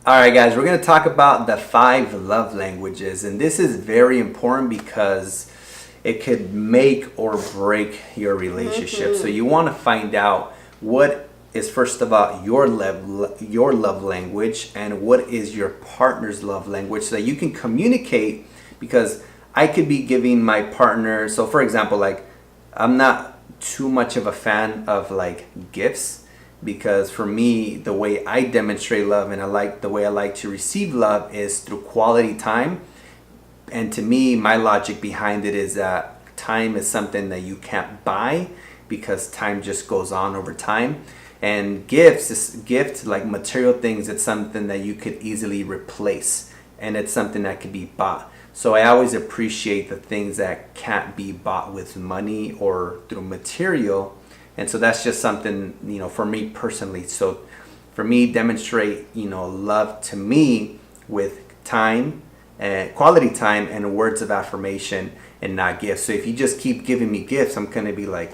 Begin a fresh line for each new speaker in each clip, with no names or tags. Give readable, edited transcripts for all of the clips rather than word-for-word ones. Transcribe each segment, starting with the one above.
All right, guys, we're going to talk about the 5 love languages. And this is very important because it could make or break your relationship. So you want to find out what is, first of all, your love language, and what is your partner's love language, so that you can communicate. Because I could be giving my partner, so for example, like, I'm not too much of a fan of like gifts, because for me, the way I demonstrate love and the way I like to receive love is through quality time. And to me, my logic behind it is that time is something that you can't buy, because time just goes on over time. And gifts like material things, it's something that you could easily replace, and it's something that could be bought. So I always appreciate the things that can't be bought with money or through material. And so that's just something, for me personally. So for me, demonstrate, love to me with time, quality time, and words of affirmation, and not gifts. So if you just keep giving me gifts, I'm going to be like,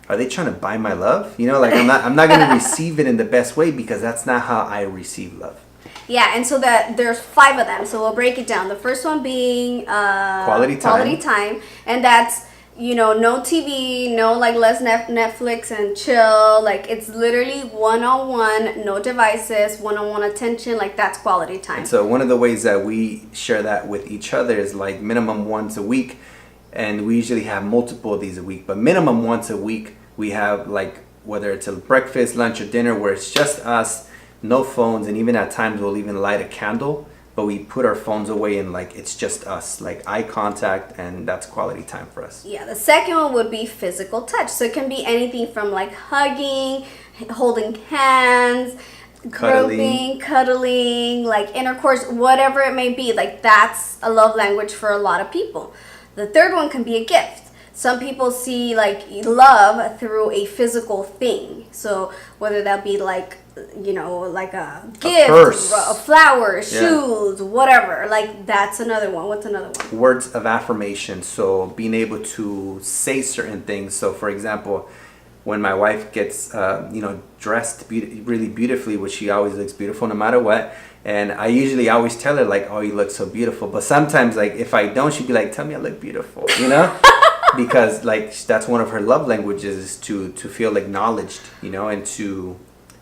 are they trying to buy my love? Like I'm not going to receive it in the best way, because that's not how I receive love.
Yeah, and so there's 5 of them. So we'll break it down. The first one being
quality time,
and that's no TV, no like less Netflix and chill. Like it's literally one-on-one, no devices, one-on-one attention. Like that's quality time.
And so one of the ways that we share that with each other is like minimum once a week, and we usually have multiple of these a week. But minimum once a week, we have like, whether it's a breakfast, lunch, or dinner, where it's just us, no phones, and even at times we'll even light a candle, but we put our phones away and like it's just us, like eye contact, and that's quality time for us.
Yeah, the second one would be physical touch. So it can be anything from like hugging, holding hands, groping, cuddling, like intercourse, whatever it may be. Like that's a love language for a lot of people. The third one can be a gift. Some people see like love through a physical thing. So whether that be like, like a gift, a flower, shoes, whatever. Like that's another one. What's another one?
Words of affirmation. So being able to say certain things. So for example, when my wife gets, dressed really beautifully, which she always looks beautiful no matter what. And I usually always tell her like, oh, you look so beautiful. But sometimes like if I don't, she'd be like, tell me I look beautiful, because like that's one of her love languages, is to feel acknowledged, and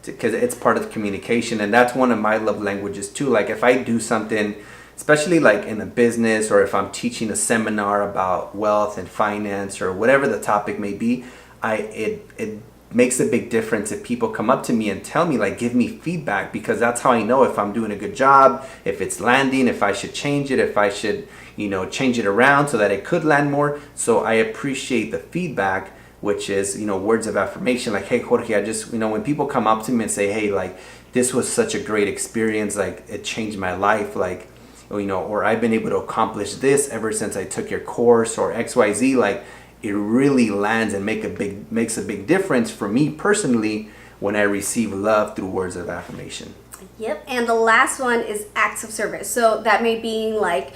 because it's part of communication. And that's one of my love languages too. Like if I do something, especially like in a business, or if I'm teaching a seminar about wealth and finance or whatever the topic may be, it makes a big difference if people come up to me and tell me, like, give me feedback, because that's how I know if I'm doing a good job, if it's landing, if I should change it, if I should, change it around so that it could land more. So I appreciate the feedback, which is, words of affirmation. Like, hey, Jorge, I just, when people come up to me and say, hey, like, this was such a great experience, like, it changed my life, like, or I've been able to accomplish this ever since I took your course, or XYZ, like, it really lands and makes a big difference for me personally when I receive love through words of affirmation.
Yep. And the last one is acts of service. So that may be like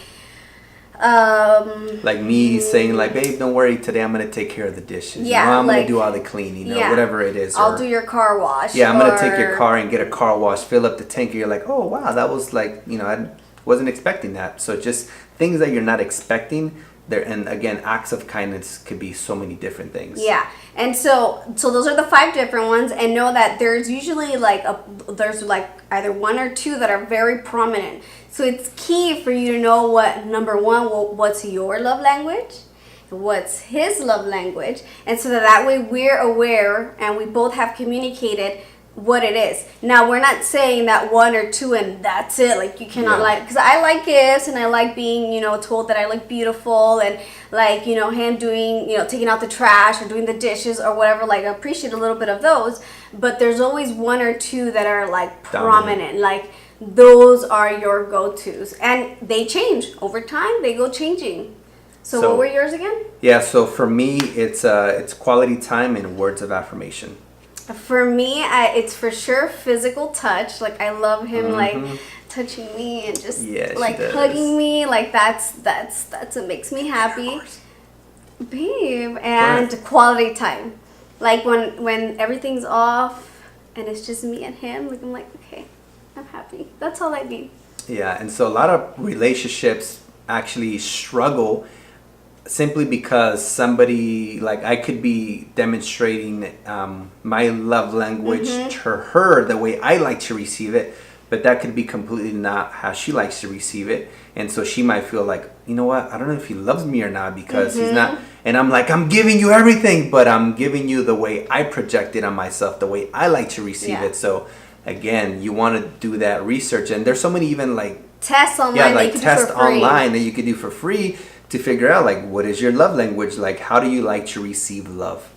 me saying like, babe, don't worry, today I'm gonna take care of the dishes.
Yeah,
I'm gonna do all the cleaning, whatever it is.
I'll do your car wash.
Yeah, I'm gonna take your car and get a car wash, fill up the tank, and you're like, oh wow, that was like, I wasn't expecting that. So just things that you're not expecting. There, and again, acts of kindness could be so many different things.
Yeah, and so those are the 5 different ones, and know that there's usually there's either 1 or 2 that are very prominent. So it's key for you to know what, number 1, what's your love language, what's his love language, and so that way we're aware and we both have communicated what it is. Now, we're not saying that 1 or 2 and that's it. Like, you cannot because I like gifts, and I like being, told that I look beautiful, and like, him doing, taking out the trash or doing the dishes or whatever. Like, I appreciate a little bit of those, but there's always 1 or 2 that are like prominent. Like, those are your go-tos, and they change over time. They go changing. So what were yours again?
Yeah, so for me, it's quality time and words of affirmation.
For me, it's for sure physical touch. Like, I love him like touching me and just like hugging me. Like that's what makes me happy, babe. And quality time, like when everything's off and it's just me and him. Like, I'm like, okay, I'm happy. That's all I need.
Yeah, and so a lot of relationships actually struggle simply because somebody, like, I could be demonstrating my love language to her the way I like to receive it, but that could be completely not how she likes to receive it. And so she might feel like, you know what, I don't know if he loves me or not because he's not. And I'm like, I'm giving you everything, but I'm giving you the way I project it on myself, the way I like to receive it. So again, you want to do that research. And there's so many even like
tests online,
yeah, like
that you
tests
do for free.
online that you could do for free to figure out, like, what is your love language? Like, how do you like to receive love?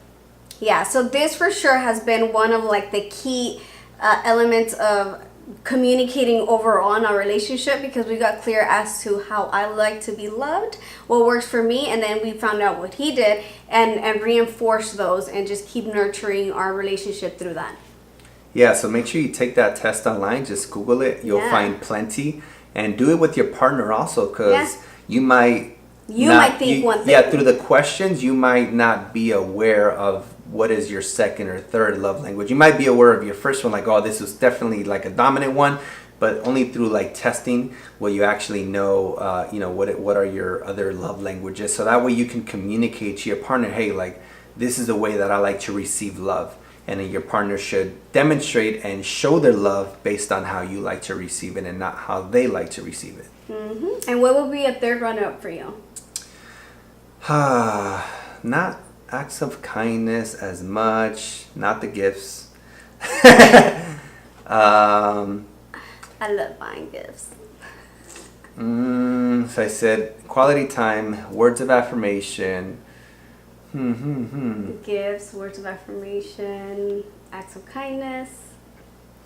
Yeah, so this for sure has been one of like the key elements of communicating overall in our relationship, because we got clear as to how I like to be loved, what works for me, and then we found out what he did and reinforce those and just keep nurturing our relationship through that.
Yeah, so make sure you take that test online. Just Google it. You'll find plenty. And do it with your partner also, because you might
think one thing.
Yeah, through the questions, you might not be aware of what is your second or third love language. You might be aware of your first one, like, oh, this is definitely like a dominant one, but only through like testing will you actually know, what are your other love languages. So that way you can communicate to your partner, hey, like, this is the way that I like to receive love. And then your partner should demonstrate and show their love based on how you like to receive it and not how they like to receive it.
And what would be a third runner-up for you?
Not acts of kindness as much, not the gifts.
I love buying gifts.
So I said quality time, words of affirmation.
Gifts, words of affirmation, acts of kindness,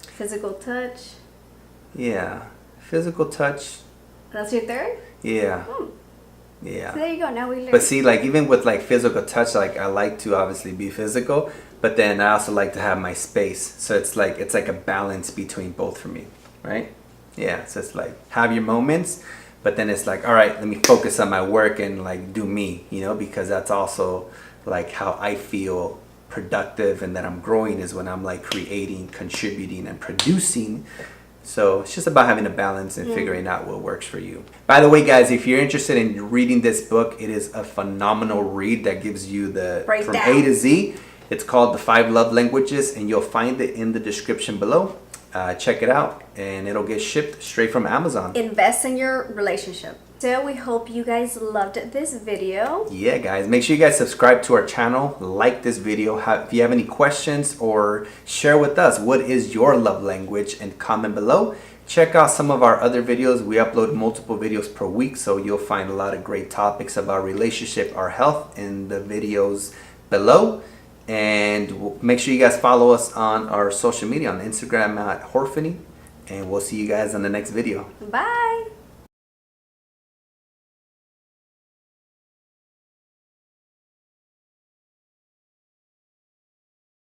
physical touch.
Yeah, physical touch.
That's your third?
Yeah.
Oh.
Yeah.
So there you go. Now we learned.
But see, like, even with like physical touch, like, I like to obviously be physical, but then I also like to have my space. So it's like a balance between both for me, right? Yeah. So it's like have your moments, but then it's like, all right, let me focus on my work and like do me, because that's also like how I feel productive and that I'm growing is when I'm like creating, contributing, and producing. So it's just about having a balance and figuring out what works for you. By the way, guys, if you're interested in reading this book, it is a phenomenal read that gives you from A to Z. It's called The 5 Love Languages, and you'll find it in the description below. Check it out, and it'll get shipped straight from Amazon.
Invest in your relationship. So we hope you guys loved this video.
Yeah, guys, make sure you guys subscribe to our channel, like this video. If you have any questions, or share with us what is your love language, and comment below. Check out some of our other videos. We upload multiple videos per week, so you'll find a lot of great topics about relationship or health in the videos below. And make sure you guys follow us on our social media on Instagram at Jorphany, and we'll see you guys in the next video.
Bye.